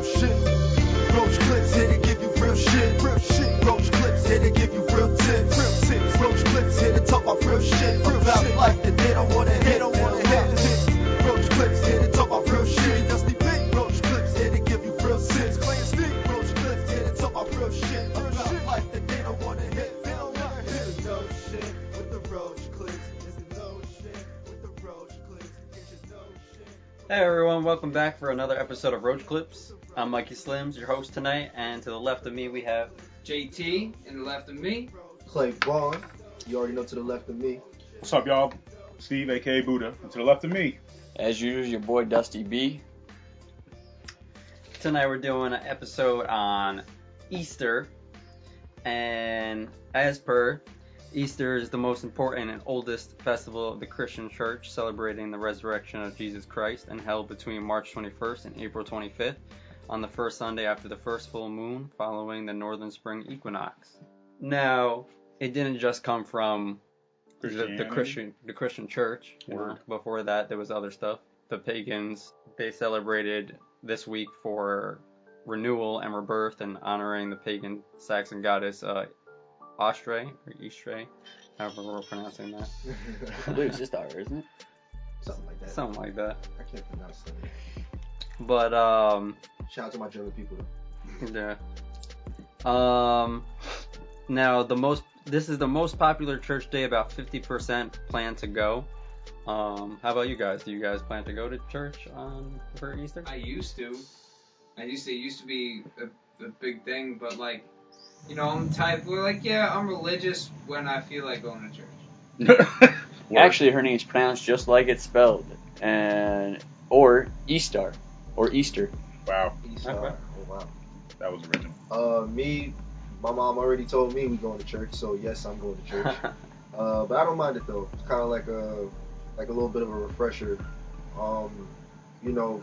real shit. Roach clips here to give you real shit. Real shit. Roach clips here to give you real tips. Real tips. Roach clips here to talk about real shit. About life that they don't wanna hit. They don't wanna hit. Roach clips here to talk about real shit. Dusty Big. Roach clips here to give you real tips. Playing Steve. Roach clips here to talk about real shit. About life that they don't wanna hit. They don't wanna hit. It's the dope shit with the Roach clips. It's the dope shit with the Roach clips. It's the dope shit. Hey everyone, welcome back for another episode of Roach Clips. I'm Mikey Slims, your host tonight, and to the left of me we have JT, and the left of me. Clay Vaughn, you already know to the left of me. What's up, y'all? Steve, aka Buddha, and to the left of me. As usual, your boy Dusty B. Tonight we're doing an episode on Easter, and as per, Easter is the most important and oldest festival of the Christian Church, celebrating the resurrection of Jesus Christ, and held between March 21st and April 25th on the first Sunday after the first full moon following the northern spring equinox. Now, it didn't just come from the Christian Church. You know, before that, there was other stuff. The pagans, they celebrated this week for renewal and rebirth and honoring the pagan Saxon goddess Ostre, or Eastre, however we're pronouncing that. I believe it's just R, isn't it? Something like that. Something like that. I can't pronounce that. But, Shout out to my German people though. yeah. Now, this is the most popular church day, about 50% plan to go. How about you guys? Do you guys plan to go to church for Easter? I used to. It used to be a big thing, but like, you know, I'm type. We're like, yeah, I'm religious when I feel like going to church. Actually, her name's pronounced just like it's spelled, or Easter, or Easter. Wow, Oh wow. that was original. My mom already told me we going to church, so yes, I'm going to church. But I don't mind it though. It's kind of like a little bit of a refresher. You know,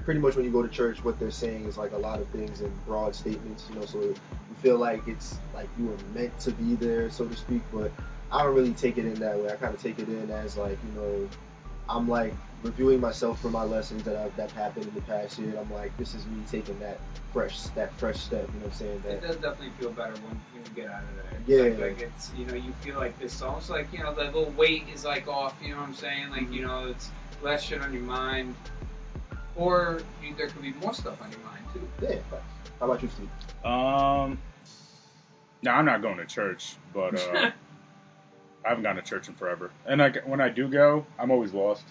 pretty much when you go to church, what they're saying is like a lot of things in broad statements. You know, so you feel like it's like you were meant to be there, so to speak. But I don't really take it in that way. I kind of take it in as like, you know, I'm like reviewing myself for my lessons that happened in the past year. And I'm like, this is me taking that fresh step. You know what I'm saying? It does definitely feel better when you get out of Yeah. there. Like it's, you know, you feel like this almost like, you know, the little weight is like off, you know what I'm saying? Like, you know, it's less shit on your mind. Or there could be more stuff on your mind too. Yeah. How about you, Steve? No, I'm not going to church, but I haven't gone to church in forever. And when I do go, I'm always lost.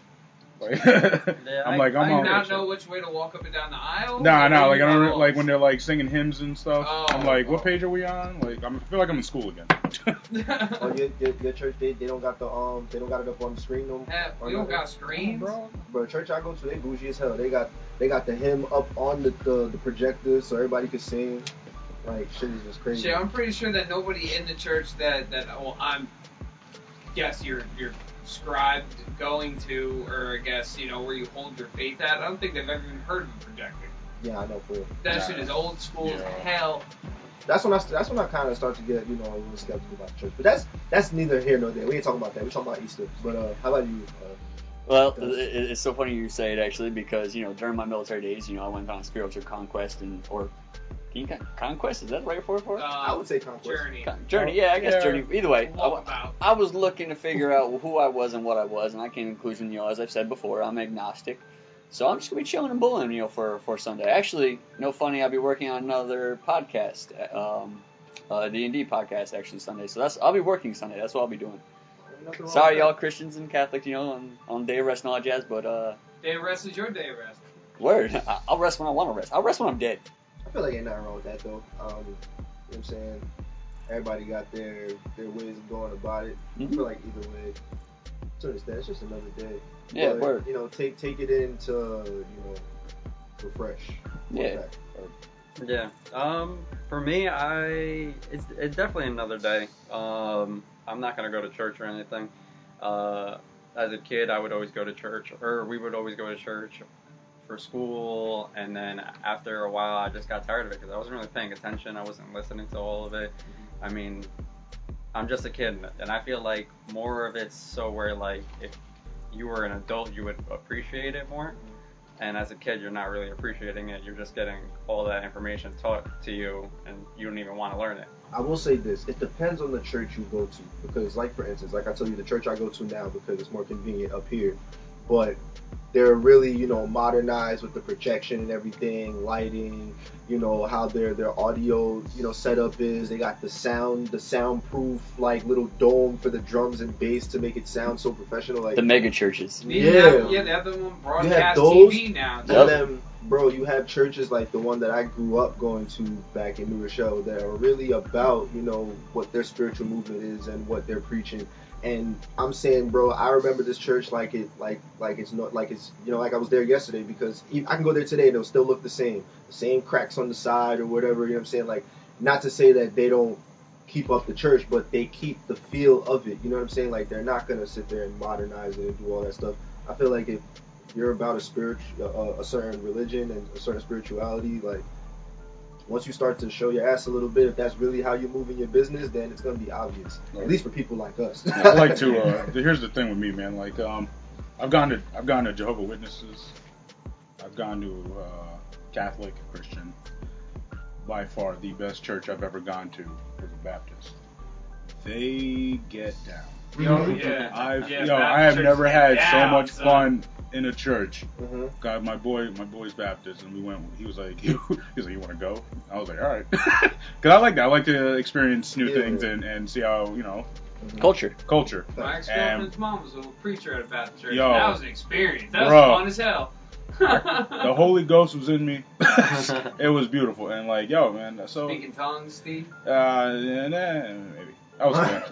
Like, I'm like, I'm I do on. not know which way to walk up and down the aisle. Nah, like I don't lost? like when they're like singing hymns and stuff. I'm like, what Oh. page are we on? Like, I feel like I'm in school again. Oh, your church they don't got the they don't got it up on the screen no more. We don't got screens, bro. Bro, church I go to, they bougie as hell. They got the hymn up on the projector so everybody can sing. Like shit is just crazy. Shit, I'm pretty sure that nobody in the church that I'm guess you're scribed going to, or I guess, you know, where you hold your faith at. I don't think they've ever even heard of a projector. Yeah, I know for real. That shit is old school as hell. That's when I kind of start to get, you know, a little skeptical about the church. But that's neither here nor there. We ain't talking about that. We're talking about Easter. But how about you? Well, it's so funny you say it actually, because, you know, during my military days, you know, I went on spiritual conquest conquest, is that the right word for it? I would say conquest. Journey. Yeah, I guess journey. Either way, Walkabout. I was looking to figure out who I was and what I was, and I came to the conclusion, you know, as I've said before, I'm agnostic. So I'm just going to be chilling and bullying, you know, for Sunday. Actually, no funny, I'll be working on another podcast, D&D podcast, actually, Sunday. So I'll be working Sunday. That's what I'll be doing. Sorry, y'all Christians and Catholics, you know, on day of rest and all that jazz, but... Day of rest is your day of rest. Word. I'll rest when I want to rest. I'll rest when I'm dead. I feel like ain't nothing wrong with that, though. You know what I'm saying? Everybody got their ways of going about it. I feel like either way, to understand, it's just another day. Yeah, but, word. You know, take it in to, you know, refresh. Yeah. Yeah. For me, it's definitely another day. I'm not gonna go to church or anything. As a kid, I would always go to church, or we would always go to church for school, and then after a while, I just got tired of it because I wasn't really paying attention. I wasn't listening to all of it. I mean, I'm just a kid, and I feel like more of it's so where like if you were an adult, you would appreciate it more. and as a kid, you're not really appreciating it. You're just getting all that information taught to you, and you don't even want to learn it. I will say this: it depends on the church you go to, because, like for instance, like I tell you, the church I go to now because it's more convenient up here, but they're really, modernized with the projection and everything, lighting, how their audio, setup is. They got the soundproof like little dome for the drums and bass to make it sound so professional. Like The mega churches. They have them on broadcast those, TV now. and Yep. then, bro, you have churches like the one that I grew up going to back in New Rochelle that are really about, what their spiritual movement is and what they're preaching. And I'm saying, bro, I remember this church like I was there yesterday, because I can go there today and it'll still look the same cracks on the side or whatever. You know what I'm saying? Like, not to say that they don't keep up the church, but they keep the feel of it. You know what I'm saying? Like, they're not gonna sit there and modernize it and do all that stuff. I feel like if you're about a certain religion and a certain spirituality, like, once you start to show your ass a little bit, if that's really how you're moving your business, then it's gonna be obvious. At least for people like us. I like to. Here's the thing with me, man. Like, I've gone to Jehovah's Witnesses. I've gone to Catholic, Christian. By far, the best church I've ever gone to was a Baptist. They get down. I have never had so much fun in a church. Mm-hmm. God, my boy's Baptist, and we went. He was like, you want to go? I was like, all right, because I like that. I like to experience new things and see how Culture. My ex-girlfriend's mom was a preacher at a Baptist church. Yo, that was an experience. That was bro, fun as hell. The Holy Ghost was in me. It was beautiful, and like, yo, man. So Speaking tongues, Steve. Maybe I was fun.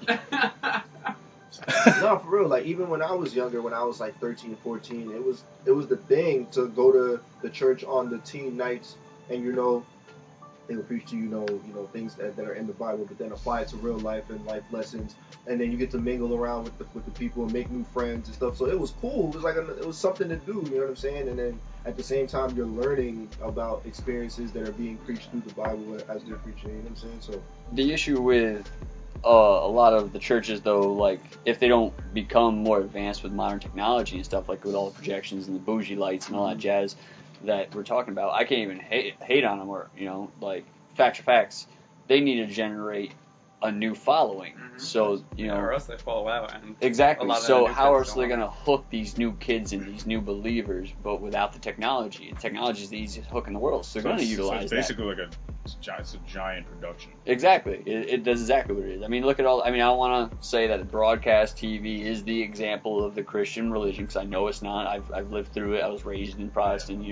No, for real. Like, even when I was younger, when I was like 13, 14, it was the thing to go to the church on the teen nights, and they will preach to you things that are in the Bible, but then apply it to real life and life lessons, and then you get to mingle around with the people and make new friends and stuff. So it was cool. It was it was something to do. You know what I'm saying? And then at the same time, you're learning about experiences that are being preached through the Bible as they're preaching. You know what I'm saying? So The issue with a lot of the churches, though, like, if they don't become more advanced with modern technology and stuff, like with all the projections and the bougie lights and all that jazz that we're talking about, I can't even hate on them, or, like, facts are facts. They need to generate a new following. Mm-hmm. So, or else they fall out. And exactly. a lot of So the new how kids else are they don't going to hook these new kids and these new believers, but without the technology? Technology is the easiest hook in the world, so they're going to utilize it's that. basically like it's a giant production. Exactly. It does exactly what it is. I mean, look at all. I mean, I don't want to say that broadcast TV is the example of the Christian religion, because I know it's not. I've lived through it. I was raised in Protestant,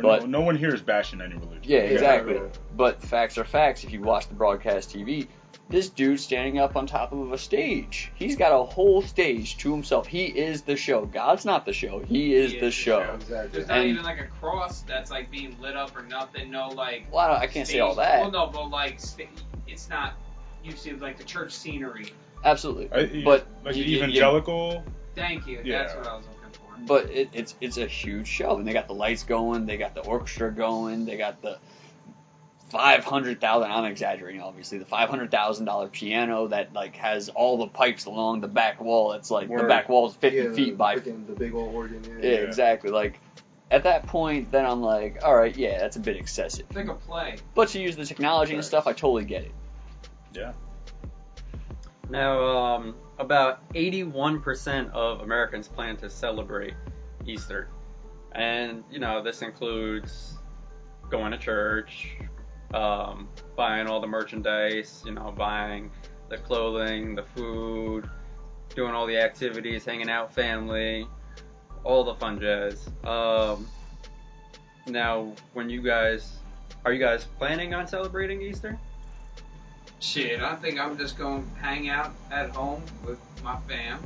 But no one here is bashing any religion. yeah, exactly. Yeah. But facts are facts. If you watch the broadcast TV, this dude's standing up on top of a stage. He's got a whole stage to himself. He is the show. God's not the show. He is the show. exactly. There's not And- even like a cross that's like being lit up or nothing. No, like. Well, I can't say all stage- that. Well, no, but like it's not. You see, like the church scenery. Absolutely. But like you- evangelical. Thank you. Yeah. That's what I was looking for. But it's a huge show, and they got the lights going, they got the orchestra going, they got the $500,000. I'm exaggerating, obviously. The $500,000 piano that like has all the pipes along the back wall. It's like the Word. back wall is 50 feet the by. freaking, the big old organ. Yeah, exactly. Like at that point, then I'm like, all right, yeah, that's a bit excessive. It's like a play. But to use the technology and stuff, I totally get it. Yeah. Now, about 81% of Americans plan to celebrate Easter. And, this includes going to church, buying all the merchandise, buying the clothing, the food, doing all the activities, hanging out with family, all the fun jazz. Now, are you guys planning on celebrating Easter? Shit, I think I'm just going to hang out at home with my fam.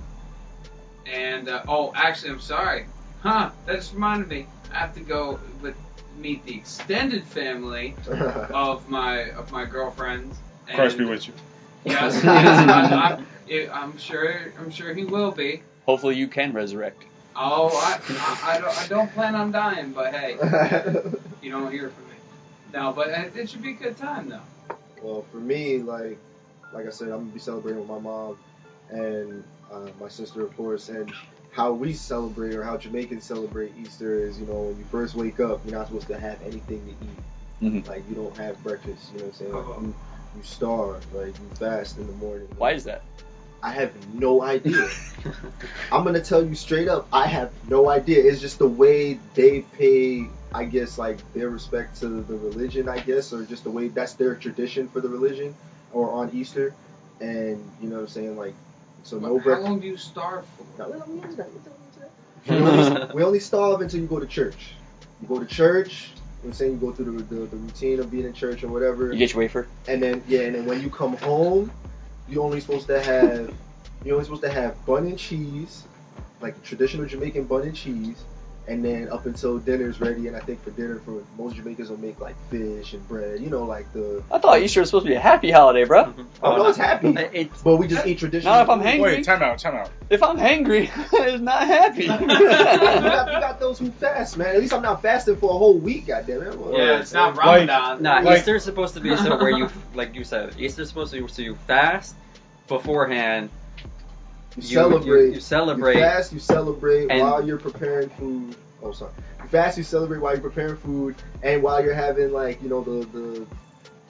And, actually, I'm sorry. That just reminded me. I have to go meet the extended family of my girlfriend. Christ be with you. Yes, I'm sure he will be. Hopefully, you can resurrect. Oh, I don't plan on dying, but hey, you don't hear from me. No, but it should be a good time though. Well, for me, like I said, I'm gonna be celebrating with my mom and my sister, of course. And how we celebrate or how Jamaicans celebrate Easter is, when you first wake up, you're not supposed to have anything to eat. Mhm. Like, you don't have breakfast, you know what I'm saying? Like, Oh. you starve, like, you fast in the morning. Why is that? I have no idea. I'm gonna tell you straight up, I have no idea. It's just the way they pay, I guess, like, their respect to the religion, I guess, or just the way that's their tradition for the religion, or on Easter. And, you know what I'm saying? Like, so no How breakfast. long do you starve for? We only starve until you go to church. You go to church, I'm saying you go through the routine of being in church or whatever. You get your wafer. And then when you come home, you're only supposed to have bun and cheese, like a traditional Jamaican bun and cheese, and then up until dinner's ready. And I think for dinner, for most Jamaicans will make like fish and bread, like the. I thought Easter was supposed to be a happy holiday, bro. Oh no, it's happy, but we just eat traditional. Not if I'm food. hangry. Wait, time out. If I'm hangry, it's not happy. you got those who fast, man. At least I'm not fasting for a whole week, goddammit. Well, Yeah, it's not Like- Ramadan. Nah, Like- Easter's supposed to be so where you, like you said, Easter's supposed to be so you fast beforehand. You celebrate. You celebrate. You fast. You celebrate And- while you're preparing food. Oh, sorry. You fast. You celebrate while you're preparing food, and while you're having like the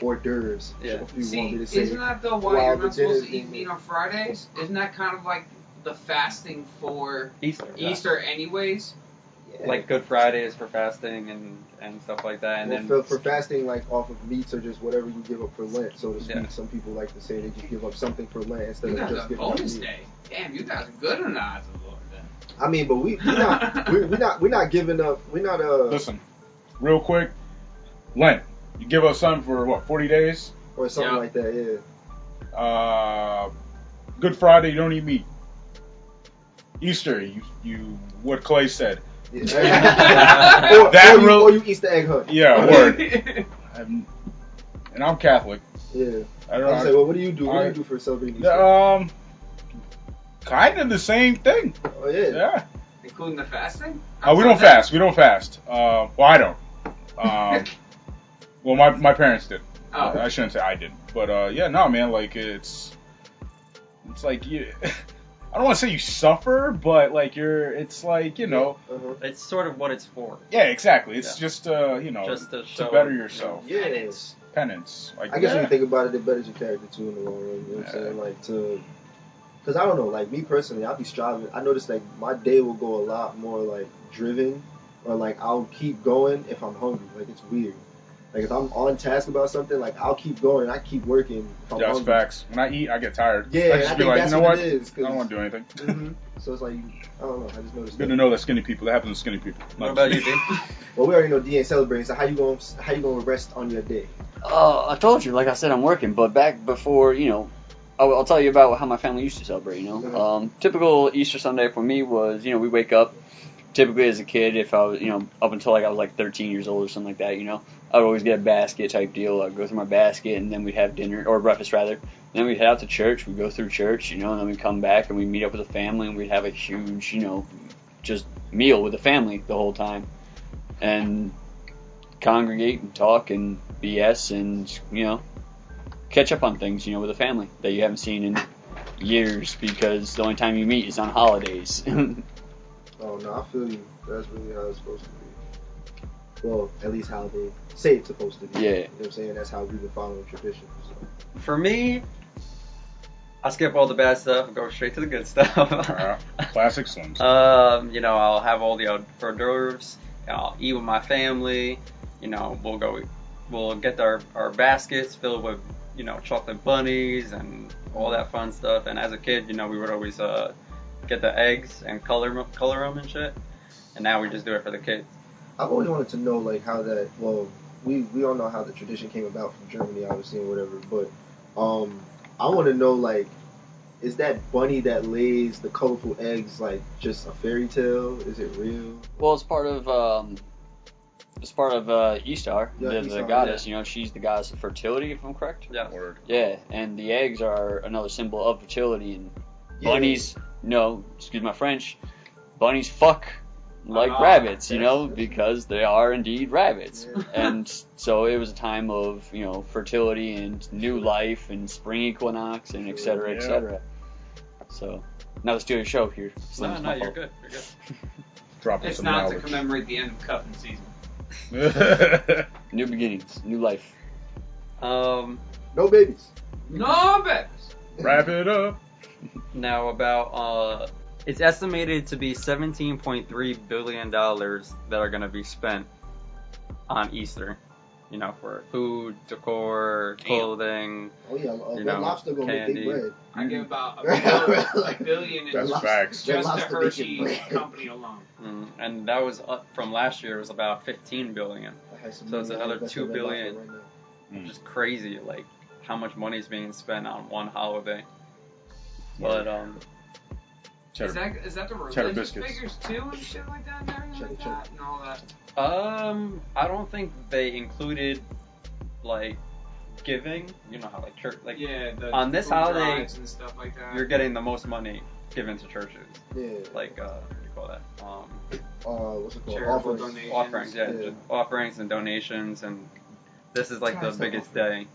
hors d'oeuvres. Yeah. If you want See, me to say. isn't that though why while you're the not supposed to dinner's eat being meat on Fridays? Isn't that kind of like the fasting for Easter. Easter anyways? Yeah. Like Good Fridays for fasting and stuff like that, and Well, then for fasting, like off of meats or just whatever you give up for Lent, so to speak. Yeah. Some people like to say they just give up something for Lent instead You of guys just are giving up bonus meat. day. Damn, you guys are good in the eyes of the Lord then. I mean, but we're not giving up. We're not Listen, real quick. Lent. You give us something for what, 40 days? or something Yeah. like that. Yeah. Good Friday, you don't eat meat. Easter, you what Clay said. Yeah. That or you Easter egg hunt. Yeah, word. And I'm Catholic. Yeah. I I don't was say, know. well, what do you do? What do you do for celebrating Easter? Kind of the same thing. Oh yeah. Yeah. Including the fasting? We don't fast. We don't fast. Well, I don't. Well, my parents did. Oh. I shouldn't say I did, but yeah, no, man. Like it's like you. I don't want to say you suffer, but like it's like Uh-huh. it's sort of what it's for. Yeah, exactly. It's Yeah. just Just to to show better yourself. Yeah. Penance. Penance. Like, I guess when yeah. you think about it, it betters your character too in the long run. You know what I'm saying? Like because I don't know, like me personally, I'll be striving. I notice like my day will go a lot more like driven, or like I'll keep going if I'm hungry. Like it's weird. Like if I'm on task about something, like I'll keep going. I keep working if I'm Yeah, that's hungry. facts. When I eat, I get tired. Yeah, I and just I be think like, that's you know what what? it is. I don't want to do anything. Mm-hmm. So it's like I don't know. I just noticed. Good that. to know that skinny people. That happens to skinny people. What about you, D? Well, we already know D ain't celebrating. So how you gonna rest on your day? I told you, like I said, I'm working, but back before, I'll tell you about how my family used to celebrate, Typical Easter Sunday for me was, we wake up, typically as a kid, if I was, up until like I was like 13 years old or something like that, I would always get a basket type deal. I'd go through my basket and then we'd have dinner, or breakfast rather. Then we'd head out to church, we'd go through church, and then we'd come back and we'd meet up with the family and we'd have a huge, just meal with the family the whole time. And congregate and talk and BS and, catch up on things, with the family that you haven't seen in years because the only time you meet is on holidays. Oh no, I feel you. That's really how it's supposed to be. Well, at least how they say it's supposed to be. Yeah. You know what I'm saying? That's how we've been following tradition. So. For me, I skip all the bad stuff and go straight to the good stuff. Classic Slims. I'll have all the hors d'oeuvres. I'll eat with my family. We'll get our baskets filled with, chocolate bunnies and all that fun stuff. And as a kid, we would always get the eggs and color them and shit. And now we just do it for the kids. I've always wanted to know like how that. Well, we all know how the tradition came about from Germany, obviously, and whatever. But I want to know like, is that bunny that lays the colorful eggs like just a fairy tale? Is it real? Well, it's part of Ishtar, Yeah, the Ishtar, goddess. She's the goddess of fertility, if I'm correct. Yeah. Word. Yeah, and the eggs are another symbol of fertility. And Yeah. bunnies, excuse my French, bunnies fuck like Ah, rabbits, yes. because they are indeed rabbits. Yeah. And so it was a time of, fertility and new life and spring equinox and et cetera, et Yeah. cetera. So Now let's do a show here. Slim, No, it's no, my you're fault. good. You're good. Dropping It's some not to knowledge. commemorate the end of cuffing season. New beginnings, new life. Um, No babies. No babies. Wrap it up. now about it's estimated to be $17.3 billion that are gonna be spent on Easter. You know, for food, decor, clothing. Oh yeah, You Red know, Lobster gonna make candy. their bread. I give about a billion in That's just facts. Red the Lobster making Hershey bread. company alone. And that was up from last year. It was about 15 billion, I had some So it's money another invested 2 in Red Lobster billion. right now. which is crazy. Like how much money is being spent on one holiday. But Is that the cheddar religious biscuits. figures too and shit like that and everything like Cheddar. that and all that? I don't think they included like giving. You know how like church like Yeah, the on this food holiday, drives and stuff like that. you're getting the most money given to churches. Yeah. Like what do you call that? What's it called? Charitable Offerings. donations. Offerings, yeah, Yeah. just offerings and donations, and this is like the Tithes are biggest offering. day.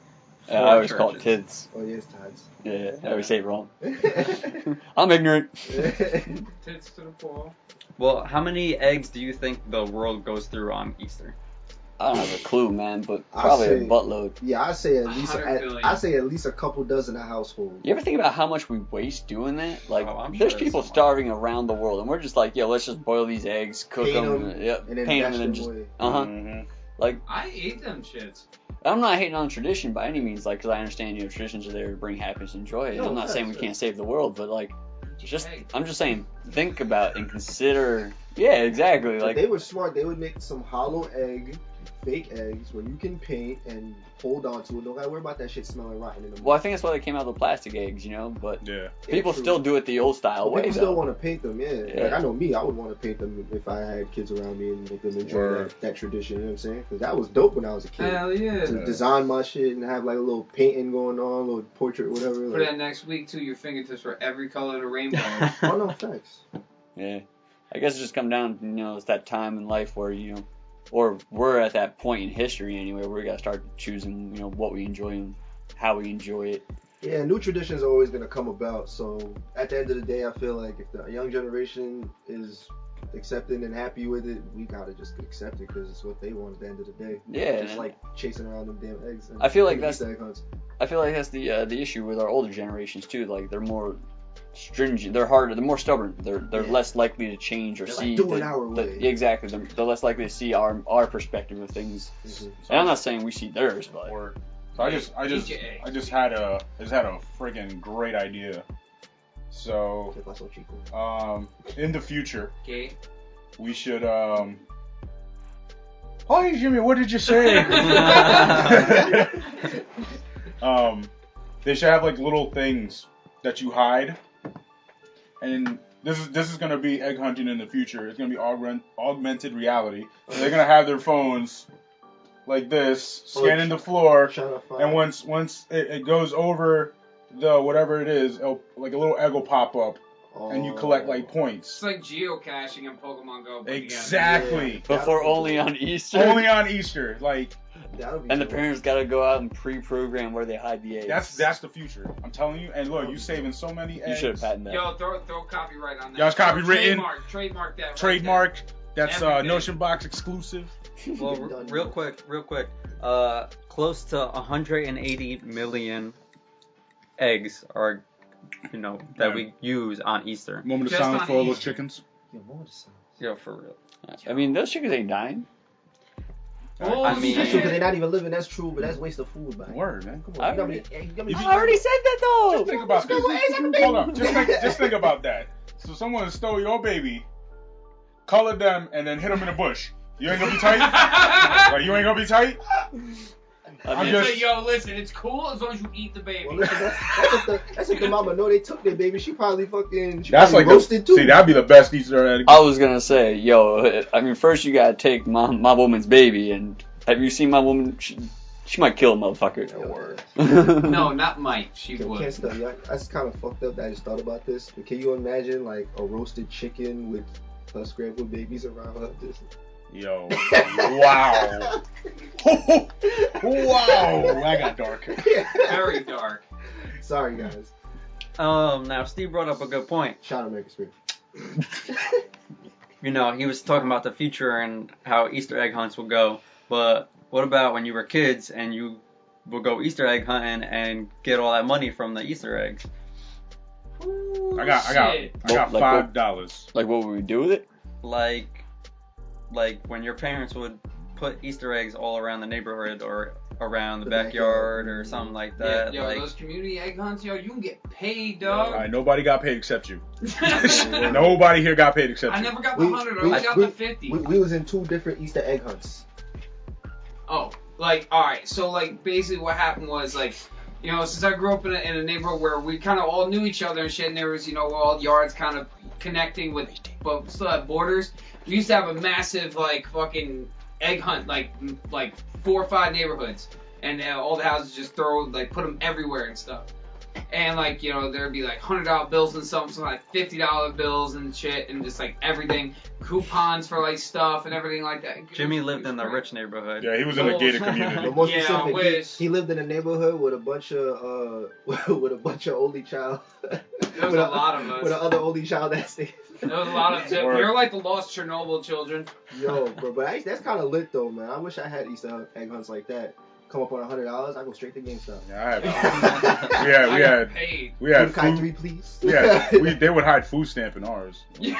I always call it churches. kids. Oh yeah, it's tides. Yeah, I always say it wrong. I I'm ignorant. Tits to the poor. Well, how many eggs do you think the world goes through on Easter? I don't have a clue, man, but I probably a say- buttload. Yeah, I say at least 100 billion. I say at least a couple dozen a household. You ever think about how much we waste doing that? Like, Oh, I'm sure there's it's people so much. starving around the world, and we're just like, yo, let's just boil these eggs, cook Paint them, 'em, yep, and then paint them, bash and then them just, away. uh-huh. Like, I ate them shits. I'm not hating on tradition by any means, like, because I understand, traditions are there to bring happiness and joy. And No, I'm not saying we facts, can't save the world, but, like, just, Hey. I'm just saying, think about and consider, yeah, exactly, If like, they were smart, they would make some hollow egg, fake eggs, where you can paint and hold on to it. Don't gotta worry about that shit smelling rotten in the morning. well, I think that's why they came out with plastic eggs, but Yeah. people true. still do it the old style But way, people still though. want to paint them, yeah. Yeah. Like, I know me, I would want to paint them if I had kids around me and make them enjoy Word. that tradition, you know what I'm saying? Because that was dope when I was a kid. Hell yeah. To design my shit and have like a little painting going on, a little portrait, whatever. Put Like, that next week to your fingertips for every color of the rainbow. oh no, facts. Yeah, I guess it just come down, it's that time in life where, or we're at that point in history anyway, where we gotta start choosing, what we enjoy and how we enjoy it. Yeah, new traditions are always gonna come about. So at the end of the day, I feel like if the young generation is accepting and happy with it, we gotta just accept it because it's what they want at the end of the day. Yeah, Just like chasing around them damn eggs. And I feel like and that's- Easter egg hunts. I feel like that's the issue with our older generations too. Like they're more stringent, they're harder, they're more stubborn. They're Yeah. less likely to change or They're see. like, do it our way. Exactly, they're less likely to see our perspective of things. Mhm. And I'm not saying we see theirs, but Word. So I just had a friggin' great idea. So Take my son Chico. in the future Okay. we should Hi Jimmy, what did you say? They should have like little things that you hide. And this is gonna be egg hunting in the future. It's gonna be augmented reality. They're gonna have their phones like this, scanning the floor, Trying to find. and once it goes over the whatever it is, like a little egg will pop up, and you collect like It's points. like geocaching in Pokemon Go. put together. Exactly. before only on Easter. Only on Easter. Like That'll be And the dope. parents gotta go out and pre-program where they hide the eggs. that's the future. I'm telling you. And look, you saving so many eggs. You should have patented that. Yo, throw copyright on that. Yo, it's copywritten. Trademark that. Right Trademark. That's Everything. Notion Box exclusive. Well, Done. real quick. Close to 180 million eggs are, that we use on Easter. Moment of Just silence on for all those Easter. chickens. Yeah, more to say. Yeah, for real. I mean, those chickens ain't dying. Oh, I mean- That's true, because shit. they're not even living. That's true, but that's waste of food, man. Word, man. Come I on, you got me. already- You got me. If you- I already said that though. Just think about this. Hold up. Just think about that. So someone stole your baby, colored them, and then hit them in the bush. You ain't gonna be tight? Like, you ain't gonna be tight? I I'm mean, just- Say, yo, listen, it's cool as long as you eat the baby. Well, listen, that's if the mama know they took their baby. She probably fucking. She That's probably like roasted too. See, that'd be the best Easter egg. I was gonna say, I mean, first you gotta take my woman's baby, and have you seen my woman? She might kill a motherfucker. No, not Mike. She Can't would. stop. Yeah, that's kind of fucked up that I just thought about this. But can you imagine like a roasted chicken with scrambled babies around her? Just... Yo. Wow. Wow. That got dark. Very dark. Sorry, guys. Now Steve brought up a good point. Shout out American Spirit. You know, he was talking about the future and how Easter egg hunts will go. But what about when you were kids and you would go Easter egg hunting and get all that money from the Easter eggs? Ooh, I got shit. $5. Like, what would we do with it? Like when your parents would put Easter eggs all around the neighborhood or around the backyard or something like that. Yo, like, those community egg hunts, yo, you can get paid, All dog. right, nobody got paid except you. Nobody here got paid except I you. never got the 100, I only got the 50. We was in 2 different Easter egg hunts. Oh, like, alright, so, like, basically what happened was, like, you know, since I grew up in a neighborhood where we kind of all knew each other and shit, and there was, you know, all yards kind of connecting with, but still had borders, we used to have a massive, like, fucking egg hunt, like 4 or 5 neighborhoods, and all the houses just put them everywhere and stuff. And, like, you know, there'd be, like, $100 bills and some like $50 bills and shit, and just, like, everything. Coupons for, like, stuff and everything like that. Jimmy lived in the rich neighborhood. Yeah, he was in a gated But community. more Yeah, I specific, wish. he lived in a neighborhood with a bunch of only child. There was a lot of us. With another only child that stayed. There was a lot of... Word. You're like the lost Chernobyl children. Yo, bro, but that's kind of lit though, man. I wish I had Easter egg hunts like that. Come up on $100, I go straight to GameStop. Yeah, I got paid. we had Kai food. 3, please. Yeah, they would hide food stamp in ours. He said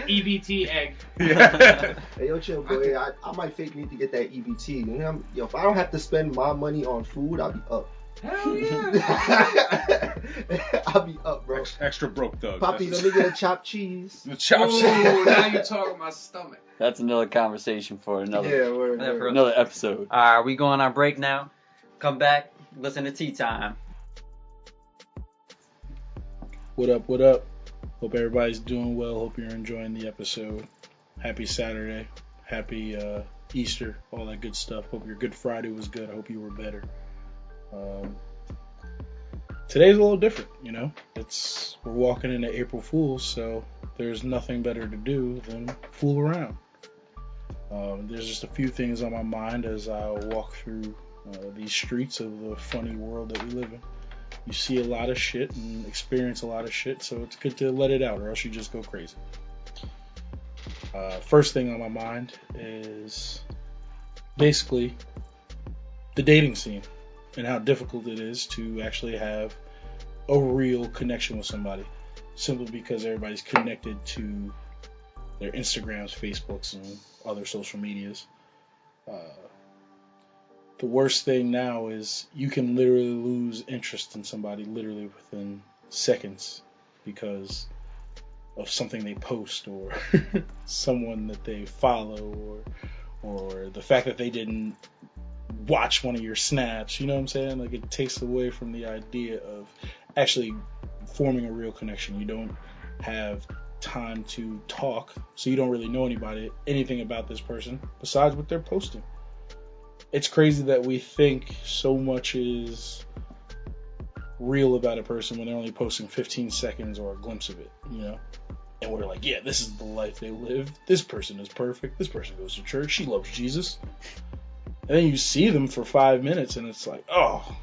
EBT egg. Yeah. Hey, yo, chill, boy. I might fake need to get that EBT. You know, yo, if I don't have to spend my money on food, I'll be up. Hell yeah. I'll be up, bro. Extra broke thug. Poppy, let me get a chopped cheese. The chop Ooh, shit. now you're talking my stomach. That's another conversation for another Yeah, word. Yeah, for another episode. Are we going on break now? Come back, listen to Tea Time. What up, what up? Hope everybody's doing well. Hope you're enjoying the episode. Happy Saturday. Happy Easter. All that good stuff. Hope your Good Friday was good. I hope you were better. Today's a little different, you know. We're walking into April Fool's, so there's nothing better to do than fool around. There's just a few things on my mind as I walk through these streets of the funny world that we live in. You see a lot of shit and experience a lot of shit, so it's good to let it out, or else you just go crazy. First thing on my mind is basically the dating scene and how difficult it is to actually have a real connection with somebody, simply because everybody's connected to their Instagrams, Facebooks, and other social medias. The worst thing now is you can literally lose interest in somebody literally within seconds because of something they post or someone that they follow or the fact that they didn't watch one of your snaps. You know what I'm saying? Like, it takes away from the idea of actually forming a real connection. You don't have time to talk, so you don't really know anything about this person besides what they're posting. It's crazy that we think so much is real about a person when they're only posting 15 seconds or a glimpse of it, you know? And we're like, yeah, this is the life they live. This person is perfect. This person goes to church. She loves Jesus. And then you see them for 5 minutes and it's like, oh,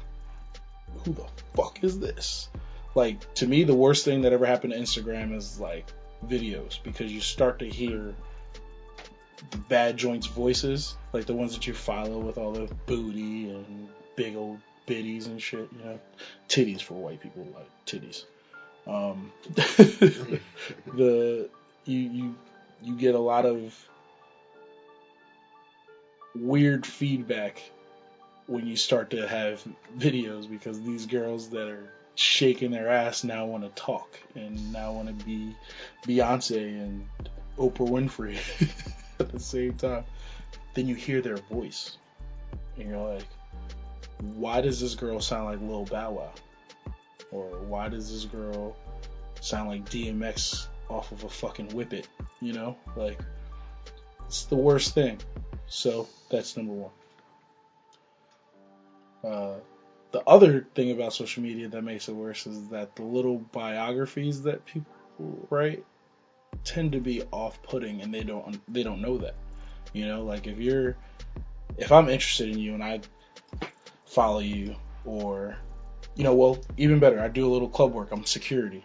who the fuck is this? Like, to me, the worst thing that ever happened to Instagram is, like, videos, because you start to hear the bad joints voices, like the ones that you follow with all the booty and big old bitties and shit, you know, titties for white people, like titties. You get a lot of weird feedback when you start to have videos, because these girls that are shaking their ass now want to talk and now want to be Beyonce and Oprah Winfrey at the same time. Then you hear their voice and you're like, why does this girl sound like Lil Bow Wow? Or why does this girl sound like DMX off of a fucking Whip It? You know, like, it's the worst thing. So that's number one. The other thing about social media that makes it worse is that the little biographies that people write tend to be off-putting, and they don't know that. You know, like, if I'm interested in you and I follow you, or well, even better, I do a little club work. I'm security.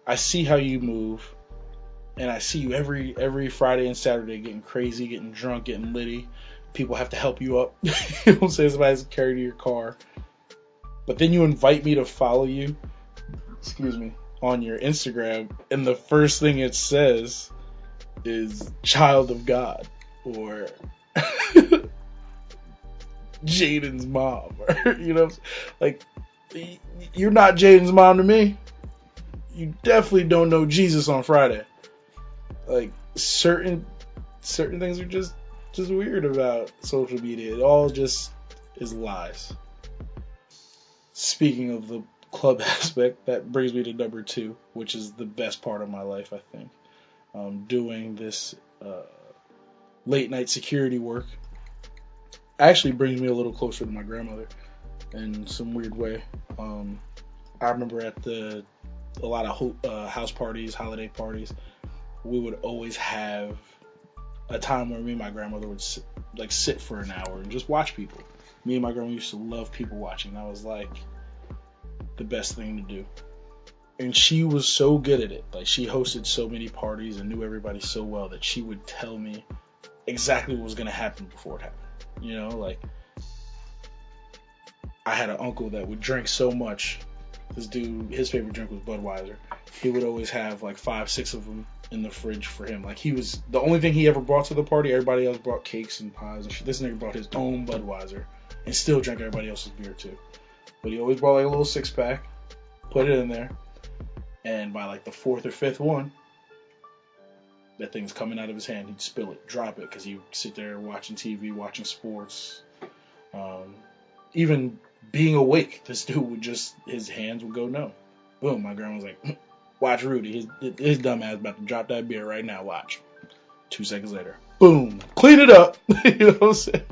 I see how you move, and I see you every Friday and Saturday getting crazy, getting drunk, getting litty. People have to help you up. You know what I'm saying? Somebody has to carry to your car. But then you invite me to follow you, excuse me, on your Instagram, and the first thing it says is child of God or Jaden's mom, or like you're not Jaden's mom to me. You definitely don't know Jesus on Friday. Like certain things are just weird about social media. It all just is lies. Speaking of the club aspect, that brings me to number 2, which is the best part of my life, I think. Doing this late night security work actually brings me a little closer to my grandmother in some weird way. I remember at a lot of house parties, holiday parties, we would always have a time where me and my grandmother would sit for an hour and just watch people. Me and my grandma used to love people watching. That was like the best thing to do. And she was so good at it. Like, she hosted so many parties and knew everybody so well that she would tell me exactly what was going to happen before it happened. Like, I had an uncle that would drink so much. This dude, his favorite drink was Budweiser. He would always have like 5, 6 of them in the fridge for him. Like, he was the only thing he ever brought to the party. Everybody else brought cakes and pies and shit. This nigga brought his own Budweiser and still drank everybody else's beer too. But he always brought like a little 6-pack, put it in there, and by like the 4th or 5th one, that thing's coming out of his hand. He'd spill it, drop it, because he'd sit there watching TV, watching sports. Even being awake, this dude would his hands would go numb. Boom, my grandma was like, watch Rudy, his dumb ass about to drop that beer right now, watch. 2 seconds later, boom, clean it up. You know what I'm saying?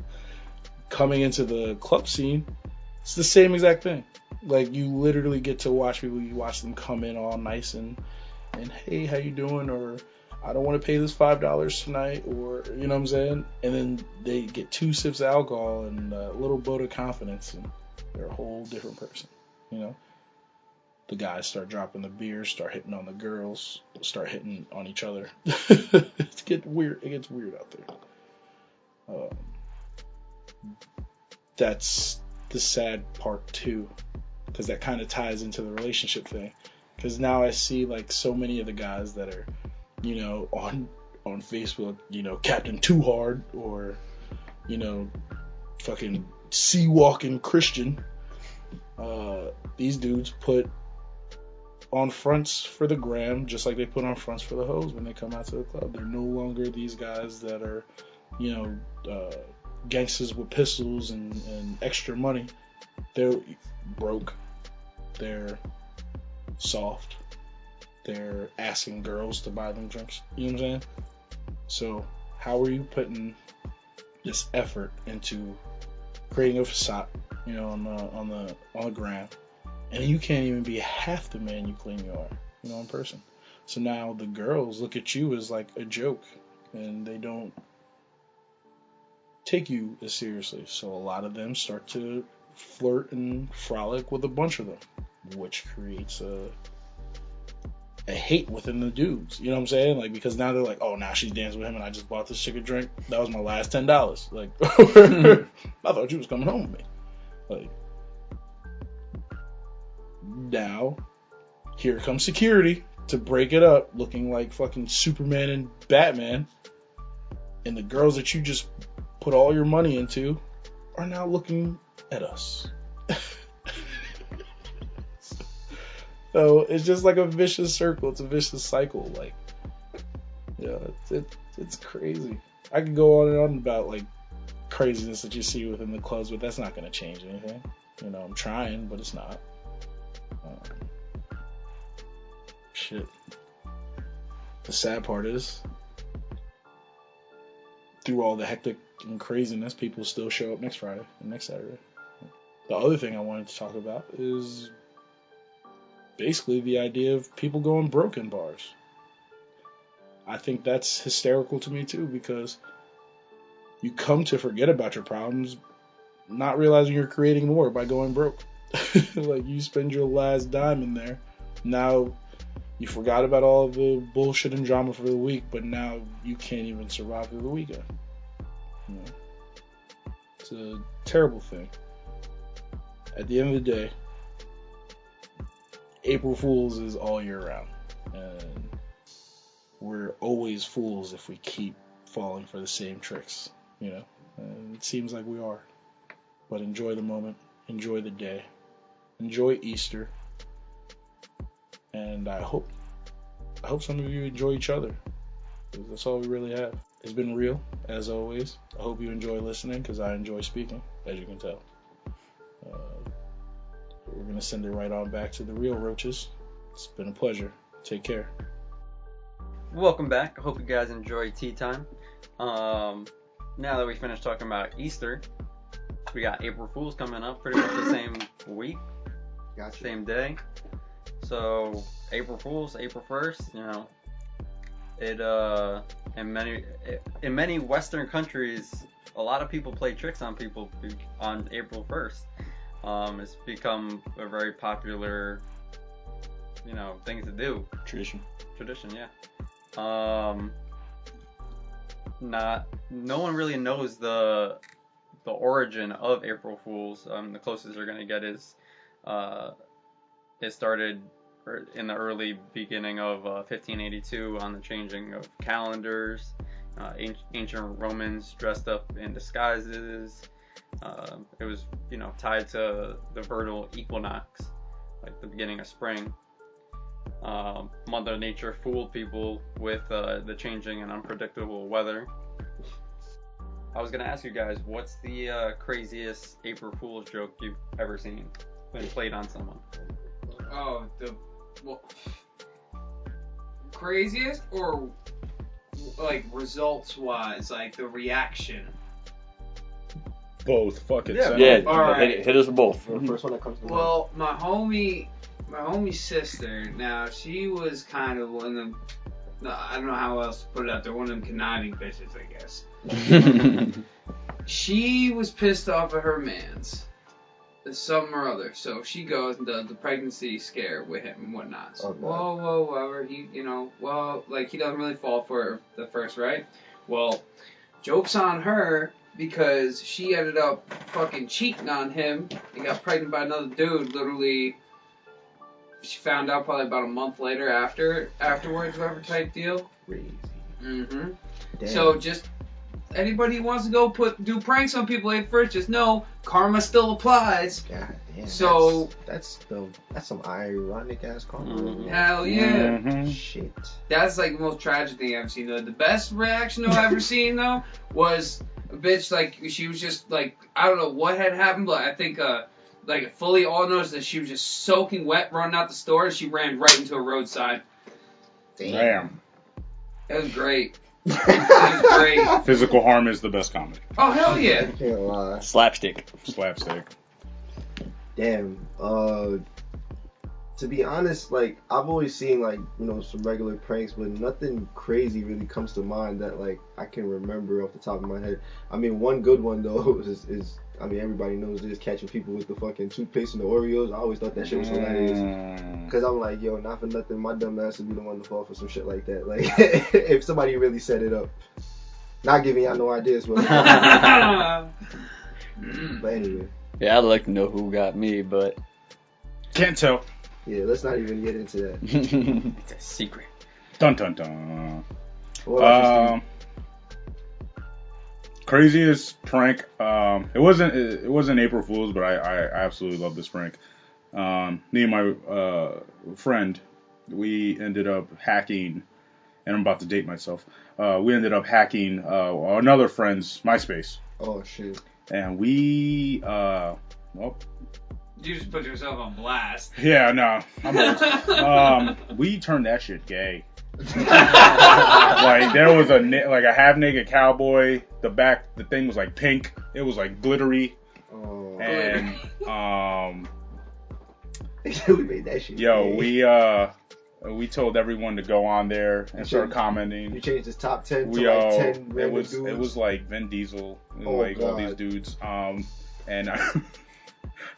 Coming into the club scene, it's the same exact thing. Like, you literally get to watch people, you watch them come in all nice and hey, how you doing? Or, I don't want to pay this $5 tonight, or, you know what I'm saying? And then they get 2 sips of alcohol and a little boat of confidence, and they're a whole different person, The guys start dropping the beers, start hitting on the girls, start hitting on each other. It gets weird out there. That's the sad part too, because that kind of ties into the relationship thing. Because now I see like so many of the guys that are, on Facebook, Captain Too Hard, or, fucking sea walking Christian. These dudes put on fronts for the gram, just like they put on fronts for the hoes when they come out to the club. They're no longer these guys that are, gangsters with pistols and extra money. They're broke. They're soft. They're asking girls to buy them drinks. You know what I'm saying? So how are you putting this effort into creating a facade, on the gram, and you can't even be half the man you claim you are, in person? So now the girls look at you as like a joke, and they don't take you as seriously. So a lot of them start to flirt and frolic with a bunch of them, which creates a hate within the dudes. You know what I'm saying? Like, because now they're like, oh, now she's dancing with him, and I just bought this chick a drink. That was my last $10. Like, I thought you was coming home with me. Like, now, here comes security to break it up, looking like fucking Superman and Batman, and the girls that you just put all your money into are now looking at us. So it's just like a vicious circle. It's a vicious cycle. Like, it's crazy. I could go on and on about like craziness that you see within the clubs, but that's not going to change anything. I'm trying, but it's not. Shit. The sad part is, through all the hectic and craziness, people still show up next Friday and next Saturday. The other thing I wanted to talk about is basically the idea of people going broke in bars. I think that's hysterical to me too, because you come to forget about your problems, not realizing you're creating more by going broke. Like, you spend your last dime in there. Now, you forgot about all the bullshit and drama for the week, but now you can't even survive through the weekend. You know? It's a terrible thing. At the end of the day, April Fools is all year round. And we're always fools if we keep falling for the same tricks, you know? And it seems like we are. But enjoy the moment. Enjoy the day. Enjoy Easter. And I hope some of you enjoy each other. That's all we really have. It's been real, as always. I hope you enjoy listening, because I enjoy speaking, as you can tell. We're going to send it right on back to the real Roaches. It's been a pleasure. Take care. Welcome back. I hope you guys enjoyed tea time. Now that we finished talking about Easter, we got April Fools coming up pretty much the same week, Gotcha. same day. So April Fools, April 1st, you know, in many Western countries, a lot of people play tricks on people on April 1st. It's become a very popular, you know, thing to do. Tradition, yeah. No one really knows the origin of April Fools. The closest they're gonna get is it started in the early beginning of 1582 on the changing of calendars. Ancient Romans dressed up in disguises. It was, you know, tied to the vernal equinox, like the beginning of spring. Mother Nature fooled people with the changing and unpredictable weather. I was gonna ask you guys, what's the craziest April Fool's joke you've ever seen been played on someone? Oh, craziest or like results wise, like the reaction. Both. Fuck it. Yeah, send yeah. it. All right. Hit us with both. The first one that comes to mind. Well, my homie sister. Now she was kind of one of them. No, I don't know how else to put it out there. One of them conniving bitches, I guess. She was pissed off at her man's. Something or other. So she goes and does the pregnancy scare with him and whatnot. So, Oh, whatever. He, you know, he doesn't really fall for her the first, right? Well, joke's on her because she ended up fucking cheating on him and got pregnant by another dude. Literally, she found out probably about a month later afterwards, whatever type deal. Crazy. Mm-hmm. Damn. So just anybody who wants to go do pranks on people at first, just know karma still applies. God damn. So that's some ironic ass karma. Mhm. hell yeah. Mhm. Shit. That's like the most tragic thing I've seen. The best reaction though I've ever seen though was a bitch, like she was just like, I don't know what had happened, but I think like fully all noticed that she was just soaking wet running out the store and she ran right into a roadside. Damn. It was great. It was great. Physical harm is the best comedy. Oh hell yeah. I can't lie. Slapstick. Slapstick. Damn. To be honest, like I've always seen like, you know, some regular pranks, but nothing crazy really comes to mind that like I can remember off the top of my head. I mean, one good one though is I mean, everybody knows this, catching people with the fucking toothpaste and the Oreos. I always thought that shit was hilarious. Cause I'm like, yo, not for nothing, my dumb ass would be the one to fall for some shit like that. Like, if somebody really set it up. Not giving y'all no ideas, but anyway. Yeah, I'd like to know who got me, but Can't tell. Yeah, let's not even get into that. It's a secret. Dun dun dun. What about you, Craziest prank. It wasn't April Fool's, but I absolutely love this prank. Me and my friend, we ended up hacking, and I'm about to date myself. We ended up hacking another friend's MySpace, Steve? Oh shit. and we You just put yourself on blast. yeah, no, I'm old. We turned that shit gay. Like there was a half naked cowboy. The thing was like pink. It was like glittery, Oh. and we made that shit. yo, gay. we told everyone to go on there and start You commenting. changed his top 10 to We like 10 random it dudes. was like Vin Diesel, and Oh, like all these God. dudes. And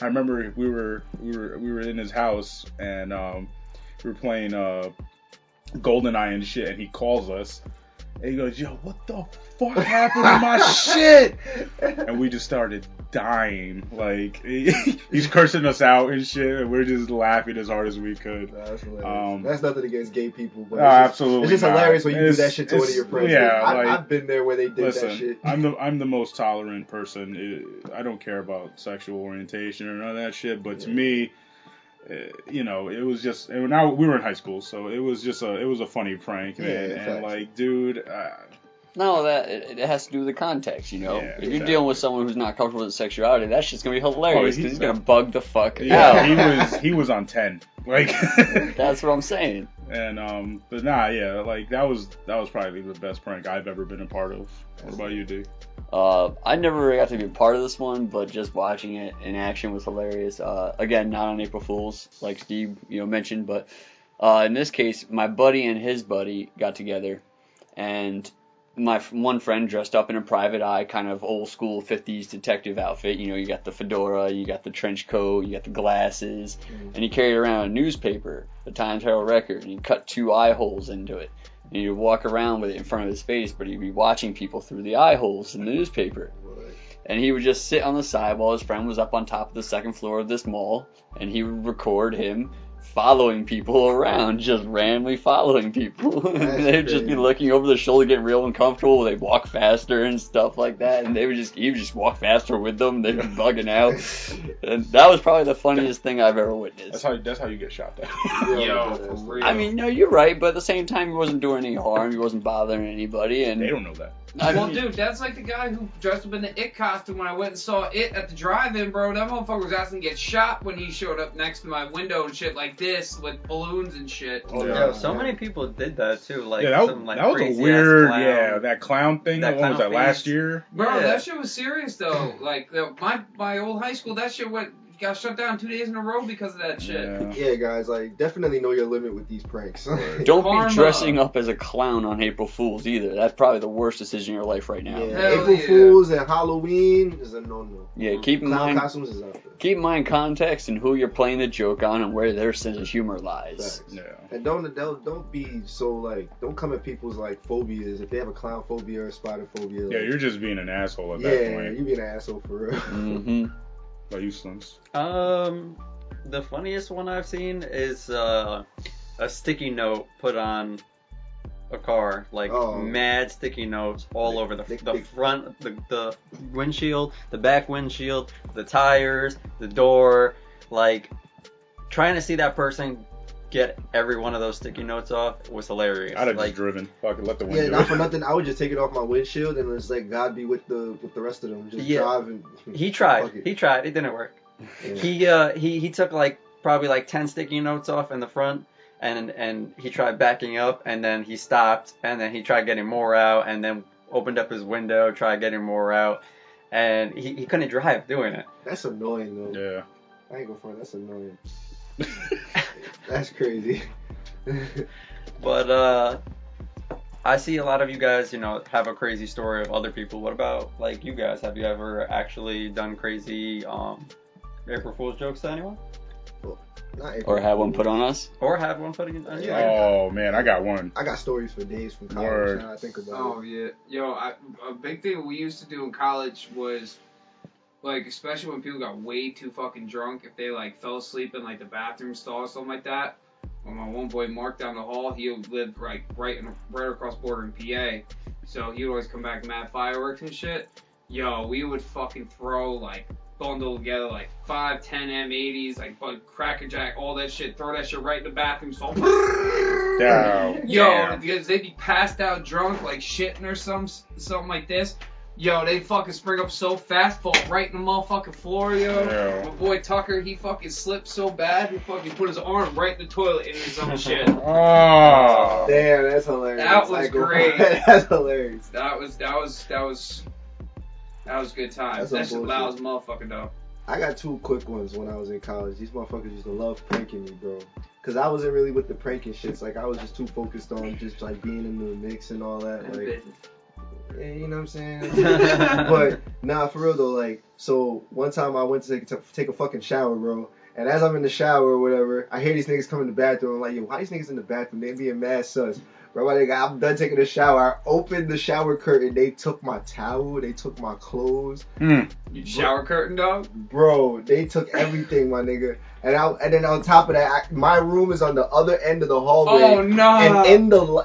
I remember we were in his house and we were playing GoldenEye and shit, and he calls us and he goes, "Yo, what the fuck happened to my shit?" And we just started dying. Like he's cursing us out and shit, and we're just laughing as hard as we could. That's hilarious. That's nothing against gay people, but absolutely, it's just not. hilarious when you do that shit to one of your friends. Yeah, I've been there where they did that shit. I'm the most tolerant person. I don't care about sexual orientation or none of that shit. But to me, you know, it was just. And now we were in high school, so it was just a funny prank, man. And like, dude. No, that it has to do with the context, you know. Yeah, if you're dealing with someone who's not comfortable with sexuality, that shit's gonna be hilarious because he's gonna bug the fuck out. He was on 10. Like that's what I'm saying. And but nah, yeah, like that was probably the best prank I've ever been a part of. What about you, D? I never really got to be a part of this one, but just watching it in action was hilarious. Again, not on April Fools, like Steve mentioned, but in this case, my buddy and his buddy got together, and my one friend dressed up in a private eye, kind of old school 50s detective outfit. You know, you got the fedora, you got the trench coat, you got the glasses, and he carried around a newspaper, the Times Herald Record, and he cut 2 eye holes into it. And he'd walk around with it in front of his face, but he'd be watching people through the eye holes in the newspaper. And he would just sit on the side while his friend was up on top of the 2nd floor of this mall, and he would record him following people around, just randomly following people. They'd just be looking over their shoulder, getting real uncomfortable. They'd walk faster and stuff like that, and he would just walk faster with them. They'd be bugging out, and that was probably the funniest thing I've ever witnessed. That's how you get shot down. Yo, for real. I mean, no, you're right, but at the same time, he wasn't doing any harm. He wasn't bothering anybody, and they don't know that. Well, dude, that's like the guy who dressed up in the It costume when I went and saw It at the drive-in, bro. That motherfucker was asking to get shot when he showed up next to my window and shit like this with balloons and shit. Oh, yeah. So many people did that too. Like, that was a weird, clown. that clown thing. What was that, last year? Bro, that shit was serious though. Like my old high school, that shit got shut down 2 days in a row because of that shit. Yeah, guys, like definitely know your limit with these pranks. Don't be dressing up as a clown on April Fool's either. That's probably the worst decision in your life right now. Yeah, April Fool's and Halloween is a no-no. Yeah, keep in mind costumes is out there. Keep in mind context and who you're playing the joke on and where their sense of humor lies. Yeah. And don't be so don't come at people's phobias if they have a clown phobia or a spider phobia. Yeah, you're just being an asshole at that point. Yeah, you being an asshole for real. Mm-hmm. Are you Slims? The funniest one I've seen is a sticky note put on a car, mad sticky notes all over the front, the windshield, the back windshield, the tires, the door, trying to see that person get every one of those sticky notes off was hilarious. I'd have just driven. Fucking let the wind do not it. for nothing. I would just take it off my windshield and it's God be with the rest of them. Just drive and He tried. It didn't work. Yeah. He took probably 10 sticky notes off in the front, and he tried backing up, and then he stopped, and then he tried getting more out, and then opened up his window, tried getting more out, and he couldn't drive doing it. That's annoying though. Yeah. I ain't gonna front. That's annoying. That's crazy. But I see a lot of you guys, have a crazy story of other people. What about you guys? Have you ever actually done crazy April Fool's jokes to anyone? Or have one put on us? Or have one put on you? Oh man, I got one. I got stories for days from college. Now I think about it. Oh yeah, yo, a big thing we used to do in college was especially when people got way too fucking drunk, if they fell asleep in the bathroom stall or something like that. Well, my one boy Mark down the hall, he lived right across the border in PA, so he would always come back mad fireworks and shit. Yo, we would fucking throw bundle together 5, 10 M80s, Cracker Jack, all that shit, throw that shit right in the bathroom stall. Yo, because they'd be passed out drunk, shitting or something like this. Yo, they fucking spring up so fast, fall right in the motherfucking floor, yo. Yeah. My boy Tucker, he fucking slipped so bad, he fucking put his arm right in the toilet and his own shit. Oh. Damn, that's hilarious. That was great. That's hilarious. That was good times. That shit loud as a motherfucker, though. I got 2 quick ones when I was in college. These motherfuckers used to love pranking me, bro. Because I wasn't really with the pranking shits. I was just too focused on just, being in the mix and all that. you know what I'm saying? But nah, for real though, like, so one time I went to take a fucking shower, bro. And as I'm in the shower or whatever, I hear these niggas come in the bathroom. I'm like, yo, why these niggas in the bathroom? They being mad sus. Bro, I'm done taking a shower. I opened the shower curtain. They took my towel. They took my clothes. You shower curtain, dog? Bro, they took everything, my nigga. And then on top of that, my room is on the other end of the hallway. Oh no! And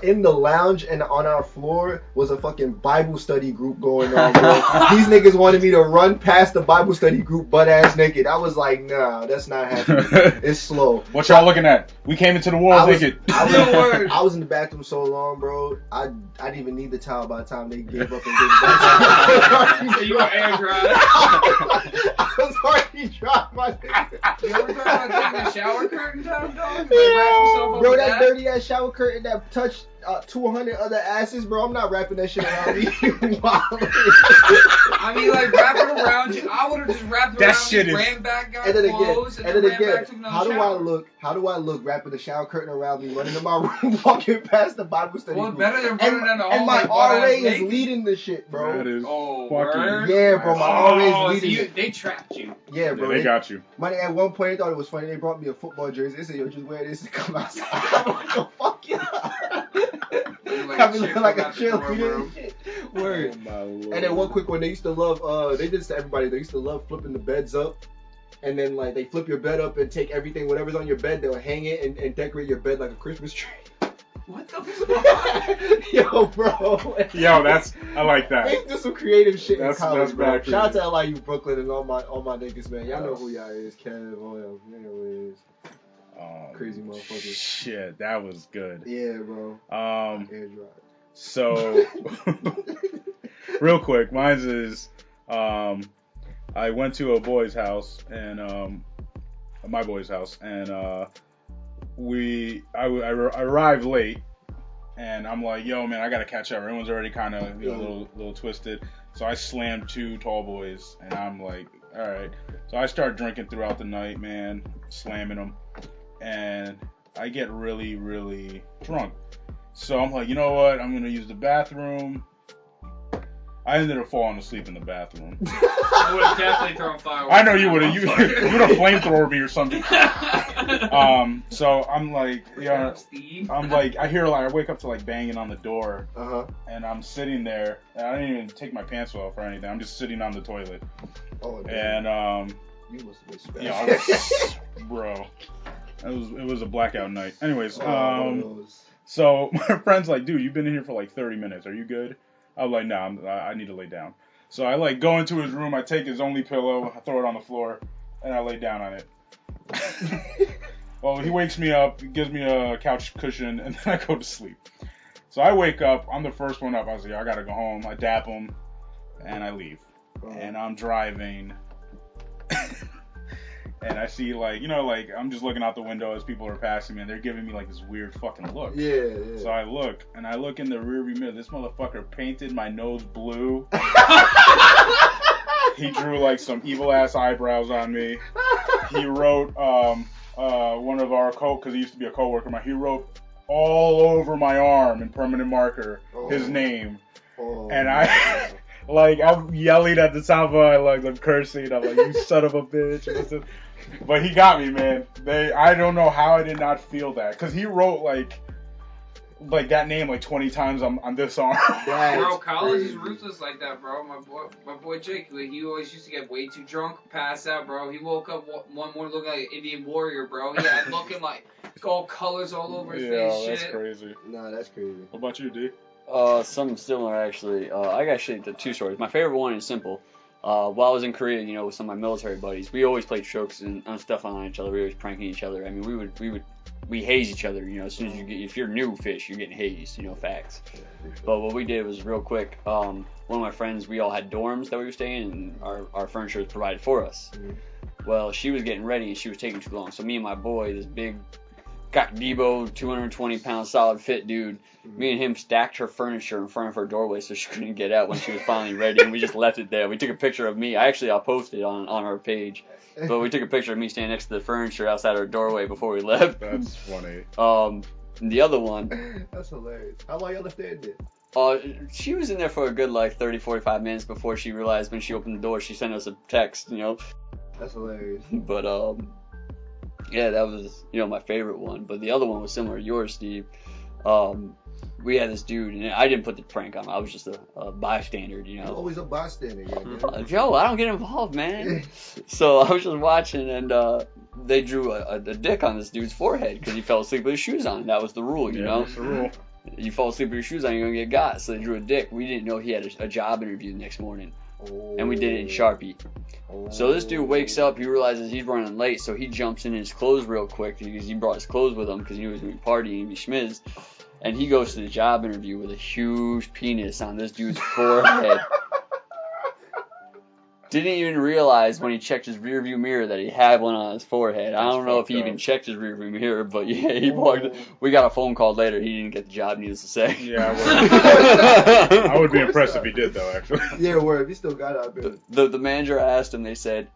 in the lounge and on our floor was a fucking Bible study group going on, bro. These niggas wanted me to run past the Bible study group butt ass naked. I was like, nah, that's not happening. It's slow. What y'all looking at? We came into the world naked. I was in the bathroom so long, bro. I didn't even need the towel by the time they gave up and gave it back. So you were air dry. I was already dry, my nigga. You ever thought about taking a shower curtain down, dog? Like, wrap yourself up Bro, with that dirty ass shower curtain that touched 200 other asses, bro. I'm not wrapping that shit around me. I mean, like, wrap it around you. I would have just wrapped it That around shit me, is- ran back, got And then clothes, again, and then ran back to another how do shower. I look wrapping the shower curtain around me, running to my room, walking past the Bible study Well, group. better than running down the hallway. And my butt-ass RA is naked. leading the shit, bro. That is Oh, fucking. word? Yeah, bro, my RA is Oh, so leading it. they trapped you. Yeah, bro. They got you. Money at one point they thought it was funny. They brought me a football jersey. They said, "Yo, just wear this to come outside." I'm like, "Yo, fuck yeah!" I be looking like a cheerleader and shit. Word. Oh my lord. And then one quick one, they used to love. They did this to everybody. They used to love flipping the beds up. And then like they flip your bed up and take everything, whatever's on your bed, they'll hang it and decorate your bed like a Christmas tree. What the fuck? Yo, bro. Yo, I like that. They do some creative shit in That's college, bro. bad Shout out creative. to LIU Brooklyn and all my niggas, man. Y'all know who y'all is. Kev, all y'all. You know who it is. Crazy motherfuckers. Shit, that was good. Yeah, bro. Air dry. So real quick, mine is I went to a boy's house and my boy's house and I arrived late and I'm like, yo man, I gotta catch up. Everyone's already kind of a little twisted. So I slammed 2 tall boys and I'm like, all right. So I start drinking throughout the night, man, slamming them, and I get really, really drunk. So I'm like, you know what? I'm gonna use the bathroom. I ended up falling asleep in the bathroom. I would have definitely thrown fireworks. I know you would have. You would have flamethrowered me or something. So I'm like, yeah. I'm like, I hear I wake up to like banging on the door, and I'm sitting there. And I didn't even take my pants off or anything. I'm just sitting on the toilet. Oh, damn. And You must have been special. yeah, bro, it was a blackout night. Anyways, so my friend's like, dude, you've been in here for like 30 minutes. Are you good? I'm like, nah, I need to lay down. So I like go into his room. I take his only pillow, I throw it on the floor, and I lay down on it. Well, he wakes me up, gives me a couch cushion, and then I go to sleep. So I wake up. I'm the first one up. I was like, I gotta go home. I dap him, and I leave. And I'm driving. And I see, like, you know, like, I'm just looking out the window as people are passing me, and they're giving me, like, this weird fucking look. Yeah. So I look in the rearview mirror. This motherfucker painted my nose blue. He drew, like, some evil-ass eyebrows on me. He wrote, one of our because he used to be a coworker of mine, he wrote all over my arm in permanent marker his name. And I... Like, I'm yelling at the top of my lungs, I'm cursing, I'm like, you son of a bitch. But he got me, man. I don't know how I did not feel that. Because he wrote, like that name, like, 20 times on this arm. Bro, college is ruthless like that, bro. My boy Jake, he always used to get way too drunk, pass out, bro. He woke up one morning looking like an Indian warrior, bro. He had looking like all colors all over his face, that's shit. crazy. Nah, that's crazy. What about you, D? Something similar, actually. I got actually the 2 stories. My favorite one is simple. While I was in Korea, you know, with some of my military buddies, we always played jokes and stuff on each other. We always pranking each other. I mean, we haze each other. You know, as soon as if you're new fish, you're getting hazed. You know, facts. But what we did was real quick. One of my friends, we all had dorms that we were staying in, and our furniture was provided for us. Well, she was getting ready and she was taking too long. So me and my boy, this big Cock Debo, 220-pound solid fit dude. Me and him stacked her furniture in front of her doorway so she couldn't get out when she was finally ready, and we just left it there. We took a picture of me. I'll post it on our page. But we took a picture of me standing next to the furniture outside our doorway before we left. That's funny. And the other one. That's hilarious. How long y'all left there? She was in there for a good like 30, 45 minutes before she realized when she opened the door, she sent us a text, That's hilarious. But yeah, that was my favorite one. But the other one was similar to yours, Steve. We had this dude, and I didn't put the prank on him. I was just a bystander, You're always a bystander, man. Joe, I don't get involved, man. So I was just watching, and they drew a dick on this dude's forehead because he fell asleep with his shoes on. That was the rule, you know. That's the rule. You fall asleep with your shoes on, you're gonna get got. So they drew a dick. We didn't know he had a job interview the next morning, and we did it in Sharpie. So this dude wakes up, he realizes he's running late, so he jumps in his clothes real quick because he brought his clothes with him because he knew he was gonna be partying and be schmizzed. And he goes to the job interview with a huge penis on this dude's forehead. Didn't even realize when he checked his rearview mirror that he had one on his forehead. I don't know if he even checked his rearview mirror, but yeah, he walked. We got a phone call later. He didn't get the job, needless to say. Yeah, I would be impressed if he did, though, actually. Yeah, word. He still got it out there. The manager asked him, they said,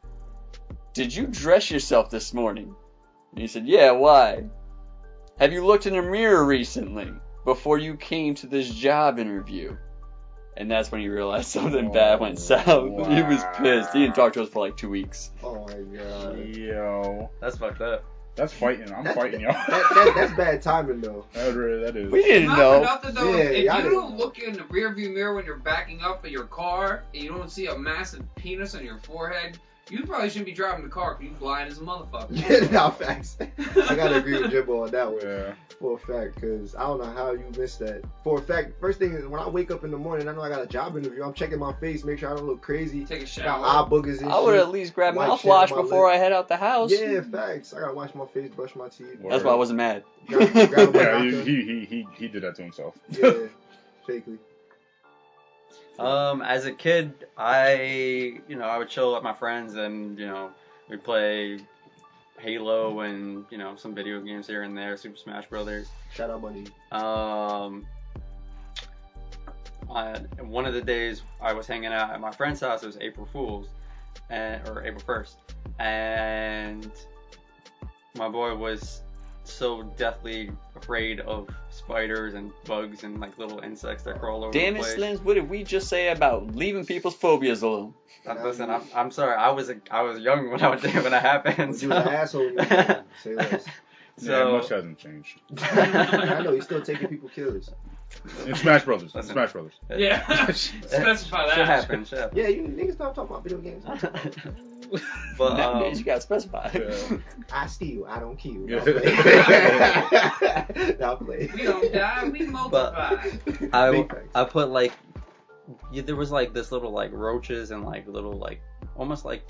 "Did you dress yourself this morning?" And he said, "Yeah, why? Have you looked in the mirror recently before you came to this job interview?" And that's when he realized something bad went south. Wow. He was pissed. He didn't talk to us for like 2 weeks. Oh my god. Yo. That's fucked up. That's fighting. I'm fighting y'all. That's bad timing though. That is. We didn't Not know. for nothing though. Yeah, If y'all you didn't don't know. look in the rearview mirror when you're backing up in your car and you don't see a massive penis on your forehead, you probably shouldn't be driving the car because you blind as a motherfucker. Yeah, no, facts. I gotta agree with Jimbo on that one. Yeah. For a fact, because I don't know how you missed that. For a fact, first thing is when I wake up in the morning, I know I got a job interview. I'm checking my face, make sure I don't look crazy. Take a Got shower. eye boogers and I would shit. at least grab White shit mouthwash on my before lip. I head out the house. Yeah, facts. I gotta wash my face, brush my teeth. That's why I wasn't mad. Grab my Yeah, vodka. he did that to himself. Yeah, fakely. As a kid, I would chill with my friends and, we'd play Halo and, some video games here and there, Super Smash Brothers. Shout out Bungie. One of the days I was hanging out at my friend's house, it was April Fool's, or April 1st, and my boy was so deathly afraid of spiders and bugs and like little insects that crawl over Damn the it, place. Slims, what did we just say about leaving people's phobias alone? Listen, I'm sorry. I was young when when that happened. You was an asshole. You was say less. Yeah, much hasn't changed. I know he's still taking people killers. In Smash Brothers. Listen. Smash Brothers. Yeah. Specify that. Shit happens. Shit happens. Yeah, you niggas stop talking about video games. But Nowadays, you gotta specify. Yeah. I steal, I don't kill. Yeah. Now play. We don't die, we multiply. I put like there was like this little like roaches and like little like almost like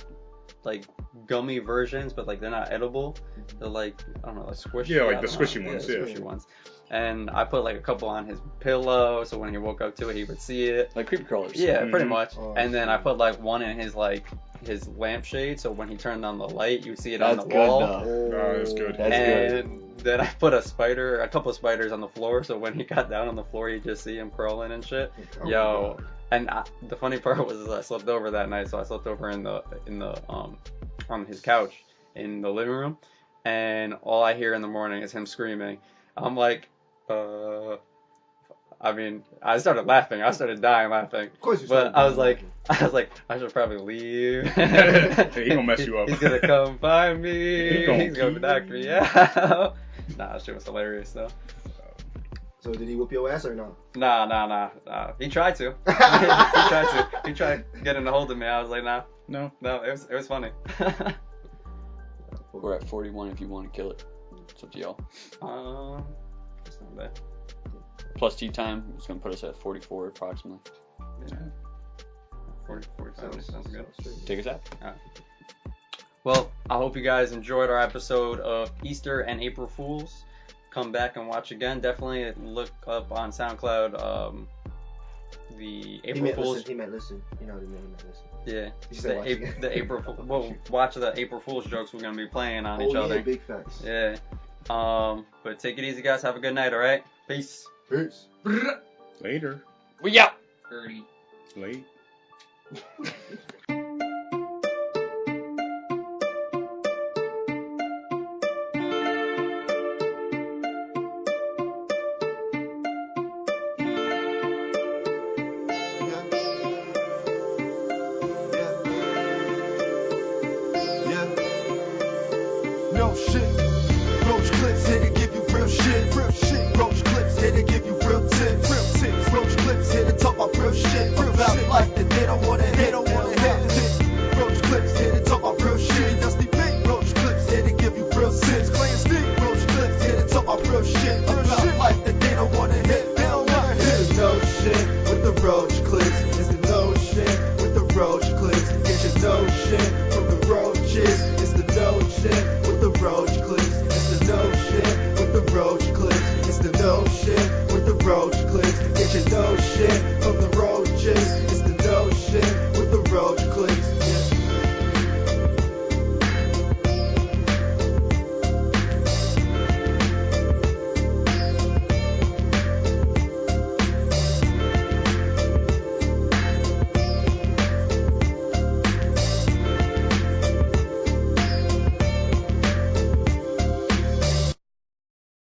gummy versions, but like they're not edible. They're like I don't know, like squishy. Yeah, like I the don't know. squishy ones, Yeah, yeah. squishy ones. And I put like a couple on his pillow, so when he woke up to it, he would see it. Like creepy crawlers. Yeah, pretty Mhm. much. Oh, And then I put like one in his lampshade, so when he turned on the light, you would see it on That's the good, wall. though. Oh, that's good. That's good. And then I put a couple of spiders on the floor, so when he got down on the floor, you just see him crawling and shit. Oh, Yo, God. and the funny part was I slept over that night, so I slept over in the on his couch in the living room, and all I hear in the morning is him screaming. I'm like, I mean, I started laughing. I started dying laughing. Of course you But started I was laughing. like, I should probably leave. He gonna mess you up. He's gonna come find me. He gonna He's gonna keep knock me out. Nah, that shit was hilarious though. So did he whoop your ass or no? Nah. He tried to. He tried getting a hold of me. I was like, nah. No. No, it was funny. We're at 41 if you want to kill it. It's up to y'all. It's not bad. Plus tea time, it's going to put us at 44 approximately. Yeah. 47 sounds good. Take us out. Well, I hope you guys enjoyed our episode of Easter and April Fools. Come back and watch again. Definitely look up on SoundCloud the April Fools. He meant listen. You know what he meant listen. Yeah, He said watch again. the April. Well, watch the April Fools jokes we're gonna be playing on each other. Big facts. Yeah. But take it easy, guys. Have a good night. All right. Peace. Peace. Later. We out. 30. Late. no shit. Roach clips here to give you real shit. Real shit. Roach clips here to give you real tips. Real tips. Roach clips here to talk about real shit. About life that they don't wanna hit. Roach clips here to talk about real shit. Dusty Pink. Roach clips here to give you real tips. Clay and Steve. Roach clips here to talk about real shit. About life that they don't wanna hit. They don't wanna hit. It's the no shit with the Roach clips. It's the no shit with the Roach clips. Get your no shit from the Roaches. It's the no shit with the Roach clips. It's the no shit with the Roach clips. It's the no shit with the Roach clips. Get your no shit from the Roaches. It's the no shit with the Roach clips.